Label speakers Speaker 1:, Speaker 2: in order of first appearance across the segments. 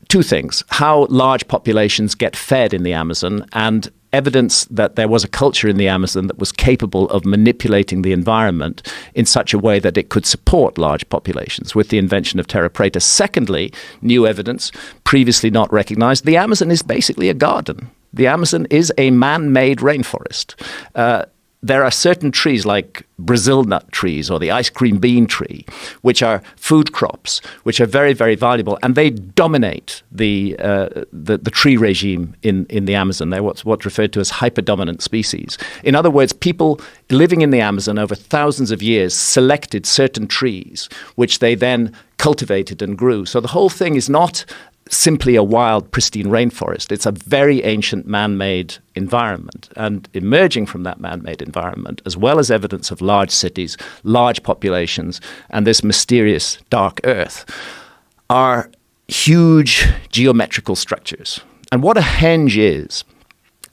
Speaker 1: Two things: how large populations get fed in the Amazon, and evidence that there was a culture in the Amazon that was capable of manipulating the environment in such a way that it could support large populations with the invention of terra preta. Secondly, new evidence previously not recognized: the Amazon is basically a garden. The Amazon is a man-made rainforest. There are certain trees like Brazil nut trees or the ice cream bean tree, which are food crops, which are very, very valuable, and they dominate the tree regime in the Amazon. They're what's referred to as hyperdominant species. In other words, people living in the Amazon over thousands of years selected certain trees, which they then cultivated and grew. So the whole thing is not simply a wild, pristine rainforest. It's a very ancient man-made environment. And emerging from that man-made environment, as well as evidence of large cities, large populations, and this mysterious dark earth, are huge geometrical structures. And what a henge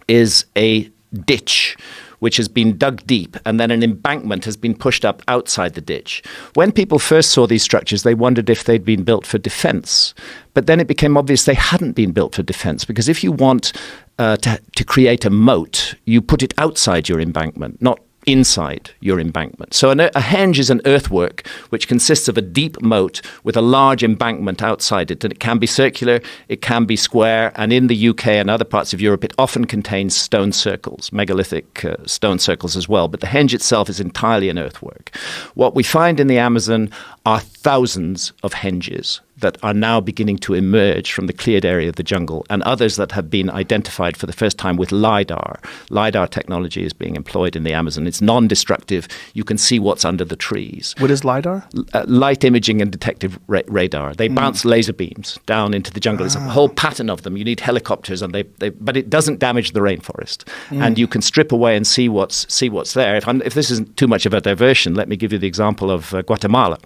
Speaker 1: is a ditch which has been dug deep, and then an embankment has been pushed up outside the ditch. When people first saw these structures, they wondered if they'd been built for defense. But then it became obvious they hadn't been built for defense, because if you want to create a moat, you put it outside your embankment, not inside your embankment. So a henge is an earthwork which consists of a deep moat with a large embankment outside it. And it can be circular, it can be square, and in the UK and other parts of Europe, it often contains stone circles, megalithic stone circles as well. But the henge itself is entirely an earthwork. What we find in the Amazon are thousands of henges that are now beginning to emerge from the cleared area of the jungle, and others that have been identified for the first time with LiDAR. LiDAR technology is being employed in the Amazon. It's non-destructive. You can see what's under the trees.
Speaker 2: What is LiDAR?
Speaker 1: Light imaging and detective radar. They bounce laser beams down into the jungle. There's a whole pattern of them. You need helicopters, and but it doesn't damage the rainforest. And you can strip away and see what's there. If this isn't too much of a diversion, let me give you the example of Guatemala.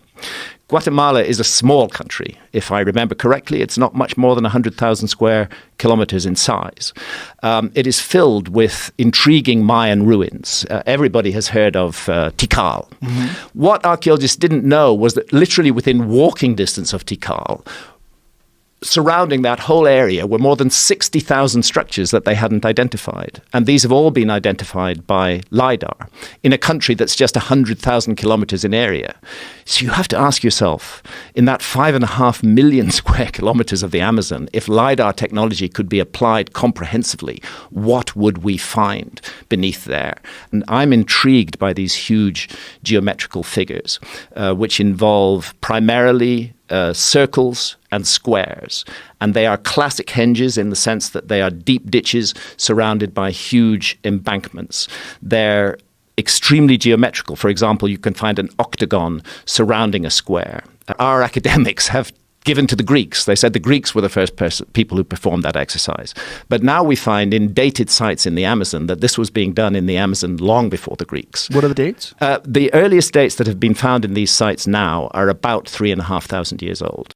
Speaker 1: Guatemala is a small country. If I remember correctly, it's not much more than 100,000 square kilometers in size. It is filled with intriguing Mayan ruins. Everybody has heard of Tikal. What archaeologists didn't know was that literally within walking distance of Tikal, surrounding that whole area were more than 60,000 structures that they hadn't identified. And these have all been identified by LiDAR in a country that's just 100,000 kilometers in area. So you have to ask yourself, in that 5.5 million square kilometers of the Amazon, if LiDAR technology could be applied comprehensively, what would we find beneath there? And I'm intrigued by these huge geometrical figures, which involve primarily circles and squares. And they are classic henges in the sense that they are deep ditches surrounded by huge embankments. They're extremely geometrical. For example, you can find an octagon surrounding a square. Our academics have given to the Greeks. They said the Greeks were the first people who performed that exercise. But now we find in dated sites in the Amazon that this was being done in the Amazon long before the Greeks.
Speaker 2: What are the dates?
Speaker 1: The earliest dates that have been found in these sites now are about 3,500 years old.